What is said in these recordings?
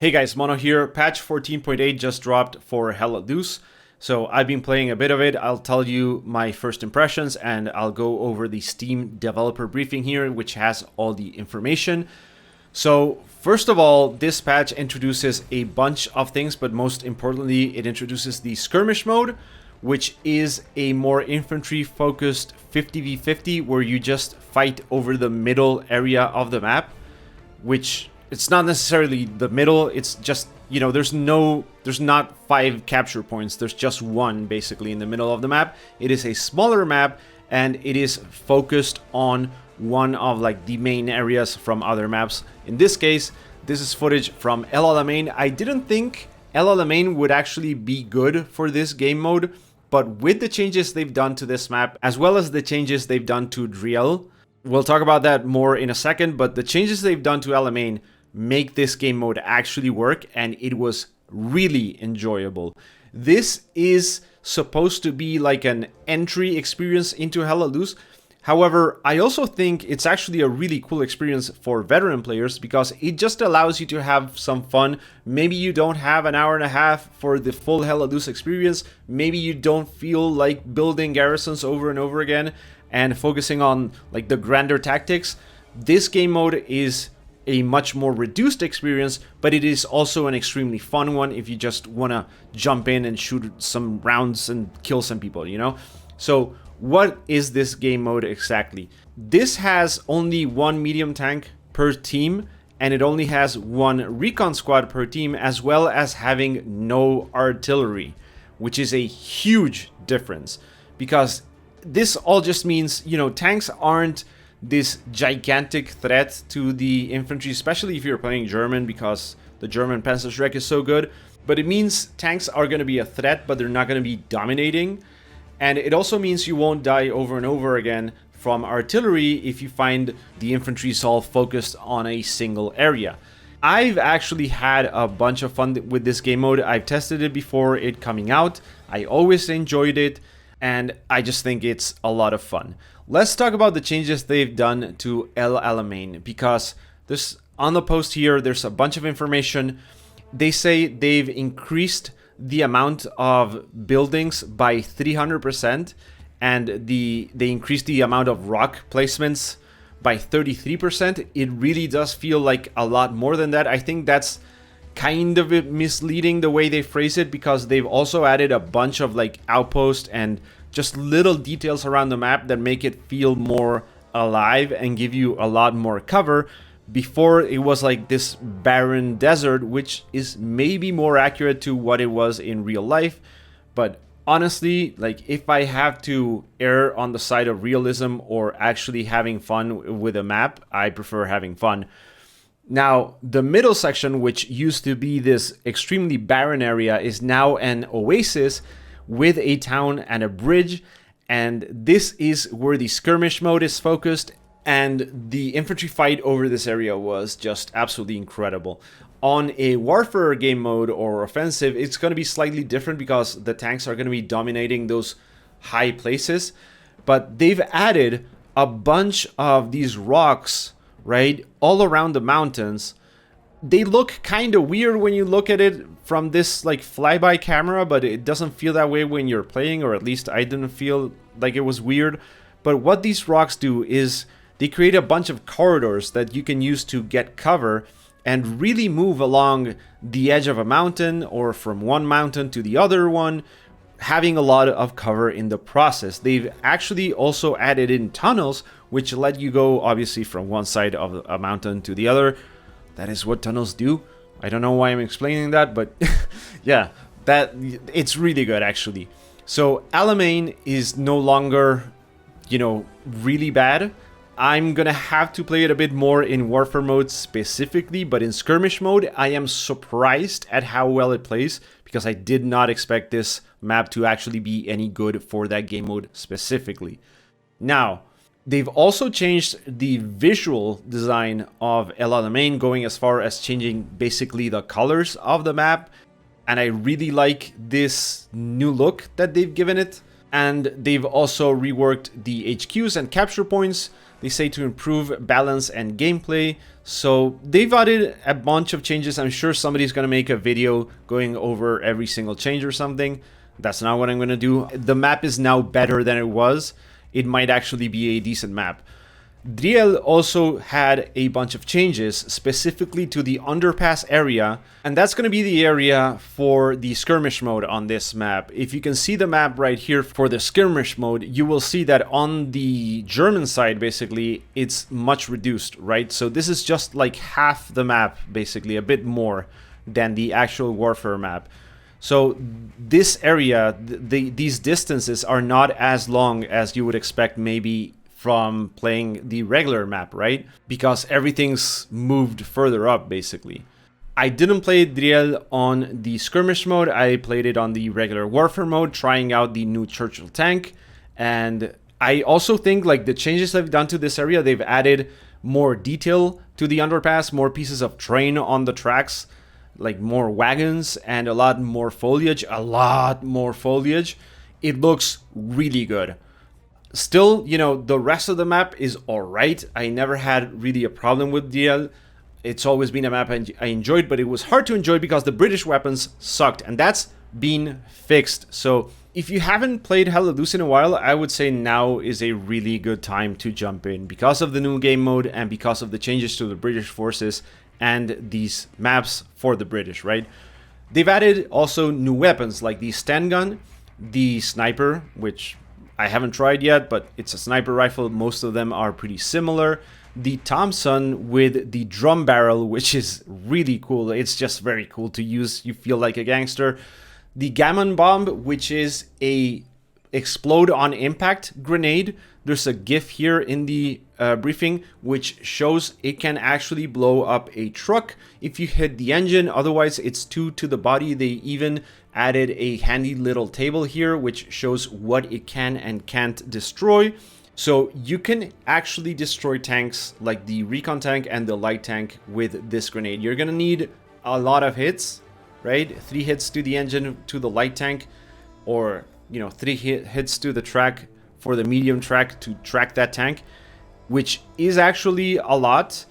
Hey guys, Mono here. Patch 14.8 just dropped for Hella Loose. So I've been playing a bit of it. I'll tell you my first impressions and I'll go over the Steam developer briefing here, which has all the information. So first of all, this patch introduces a bunch of things, but most importantly, it introduces the Skirmish mode, which is a more infantry focused 50v50 where you just fight over the middle area of the map, which it's not necessarily the middle, it's just, you know, there's not 5 capture points, there's just one basically in the middle of the map. It is a smaller map and it is focused on one of like the main areas from other maps. In this case, this is footage from Alamein. I didn't think Alamein would actually be good for this game mode, but with the changes they've done to this map, as well as the changes they've done to Driel, we'll talk about that more in a second, but the changes they've done to Alamein make this game mode actually work, and it was really enjoyable. This is supposed to be like an entry experience into Hella Loose. However, I also think it's actually a really cool experience for veteran players because it just allows you to have some fun. Maybe you don't have an hour and a half for the full Hella Loose experience. Maybe you don't feel like building garrisons over and over again and focusing on like the grander tactics. This game mode is a much more reduced experience, but it is also an extremely fun one if you just want to jump in and shoot some rounds and kill some people, you know? So what is this game mode exactly? This has only one medium tank per team, and it only has one recon squad per team, as well as having no artillery, which is a huge difference because this all just means, you know, tanks aren't this gigantic threat to the infantry, especially if you're playing German because the German Panzerschreck is so good. But it means tanks are going to be a threat, but they're not going to be dominating. And it also means you won't die over and over again from artillery if you find the infantry is all focused on a single area. I've actually had a bunch of fun with this game mode. I've tested it before it coming out. I always enjoyed it, and I just think it's a lot of fun. Let's talk about the changes they've done to El Alamein, because there's on the post here, there's a bunch of information. They say they've increased the amount of buildings by 300%, and they increased the amount of rock placements by 33%. It really does feel like a lot more than that. I think that's kind of misleading the way they phrase it, because they've also added a bunch of like outposts and just little details around the map that make it feel more alive and give you a lot more cover. Before, it was like this barren desert, which is maybe more accurate to what it was in real life. But honestly, like if I have to err on the side of realism or actually having fun with a map, I prefer having fun. Now, the middle section, which used to be this extremely barren area, is now an oasis with a town and a bridge, and this is where the skirmish mode is focused, and the infantry fight over this area was just absolutely incredible. On a warfare game mode or offensive, it's going to be slightly different because the tanks are going to be dominating those high places, but they've added a bunch of these rocks, right, all around the mountains. They look kind of weird when you look at it from this like flyby camera, but it doesn't feel that way when you're playing, or at least I didn't feel like it was weird. But what these rocks do is they create a bunch of corridors that you can use to get cover and really move along the edge of a mountain or from one mountain to the other one, having a lot of cover in the process. They've actually also added in tunnels, which let you go obviously from one side of a mountain to the other. That is what tunnels do. I don't know why I'm explaining that, but yeah, it's really good actually. So Alamein is no longer, you know, really bad. I'm gonna have to play it a bit more in warfare mode specifically, but in skirmish mode, I am surprised at how well it plays because I did not expect this map to actually be any good for that game mode specifically. Now, they've also changed the visual design of El Alamein, going as far as changing basically the colors of the map. And I really like this new look that they've given it. And they've also reworked the HQs and capture points. They say to improve balance and gameplay. So they've added a bunch of changes. I'm sure somebody's going to make a video going over every single change or something. That's not what I'm going to do. The map is now better than it was. It might actually be a decent map. Driel also had a bunch of changes specifically to the underpass area, and that's going to be the area for the skirmish mode on this map. If you can see the map right here for the skirmish mode, you will see that on the German side, basically, it's much reduced, right? So this is just like half the map, basically, a bit more than the actual warfare map. So this area, these distances are not as long as you would expect maybe from playing the regular map, right? Because everything's moved further up, basically. I didn't play Driel on the skirmish mode. I played it on the regular warfare mode, trying out the new Churchill tank. And I also think like the changes they've done to this area, they've added more detail to the underpass, more pieces of terrain on the tracks, like more wagons and a lot more foliage, It looks really good. Still, you know, the rest of the map is alright. I never had really a problem with DL. It's always been a map I enjoyed, but it was hard to enjoy because the British weapons sucked, and that's been fixed. So if you haven't played Hell in a while, I would say now is a really good time to jump in because of the new game mode and because of the changes to the British forces and these maps for the British, right? They've added also new weapons like the Sten gun, the sniper, which I haven't tried yet, but it's a sniper rifle. Most of them are pretty similar. The Thompson with the drum barrel, which is really cool. It's just very cool to use. You feel like a gangster. The Gammon bomb, which is a explode on impact grenade. There's a GIF here in the briefing which shows it can actually blow up a truck if you hit the engine. Otherwise, it's 2 to the body. They even added a handy little table here which shows what it can and can't destroy. So you can actually destroy tanks like the recon tank and the light tank with this grenade. You're gonna need a lot of hits, right? 3 hits to the engine to the light tank, or 3 hits to the track for the medium track to track that tank, which is actually a lot.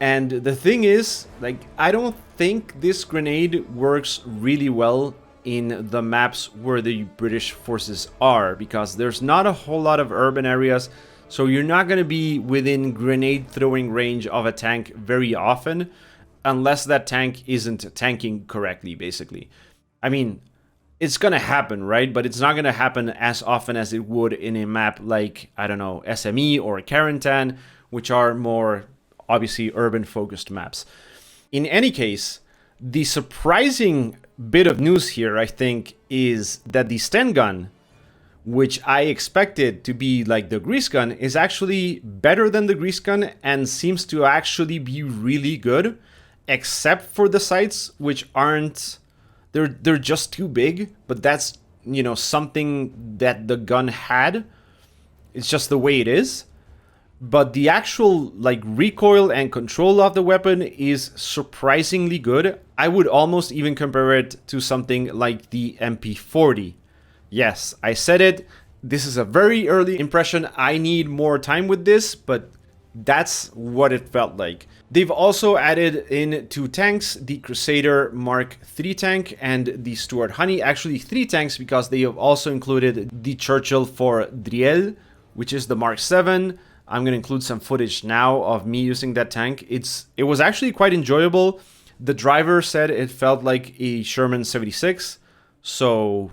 And the thing is, like, I don't think this grenade works really well in the maps where the British forces are, because there's not a whole lot of urban areas, so you're not going to be within grenade throwing range of a tank very often unless that tank isn't tanking correctly, basically. I mean, it's going to happen, right? But it's not going to happen as often as it would in a map like, I don't know, SME or Carentan, which are more obviously urban focused maps. In any case, the surprising bit of news here, I think, is that the Sten gun, which I expected to be like the grease gun, is actually better than the grease gun and seems to actually be really good, except for the sights, which aren't, they're just too big, but that's, something that the gun had. It's just the way it is. But the actual like recoil and control of the weapon is surprisingly good. I would almost even compare it to something like the MP40. Yes, I said it. This is a very early impression. I need more time with this, but that's what it felt like. They've also added in 2 tanks, the Crusader Mark III tank and the Stuart Honey. Actually 3 tanks, because they have also included the Churchill for Driel, which is the Mark VII. I'm going to include some footage now of me using that tank. It was actually quite enjoyable. The driver said it felt like a Sherman 76. So,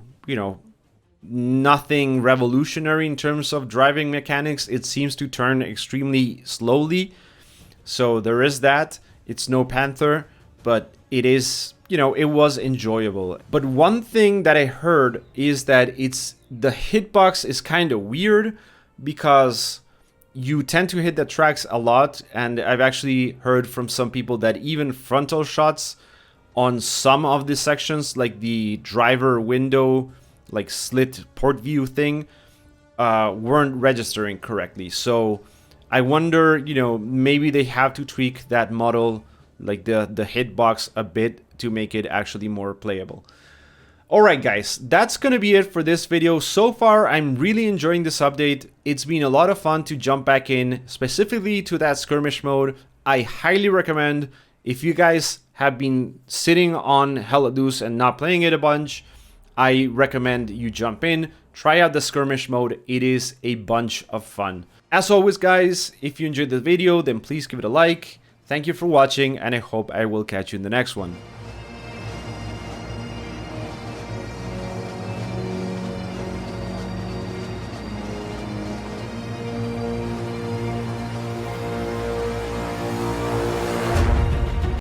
nothing revolutionary in terms of driving mechanics. It seems to turn extremely slowly. So there is that. It's no Panther, but it is, it was enjoyable. But one thing that I heard is that the hitbox is kind of weird because you tend to hit the tracks a lot, and I've actually heard from some people that even frontal shots on some of the sections, like the driver window, like slit port view thing, weren't registering correctly. So I wonder, maybe they have to tweak that model, like the hitbox a bit, to make it actually more playable. Alright guys, that's gonna be it for this video. So far, I'm really enjoying this update. It's been a lot of fun to jump back in, specifically to that skirmish mode. I highly recommend, if you guys have been sitting on Heladuce and not playing it a bunch, I recommend you jump in, try out the skirmish mode. It is a bunch of fun. As always guys, if you enjoyed the video, then please give it a like. Thank you for watching, and I hope I will catch you in the next one.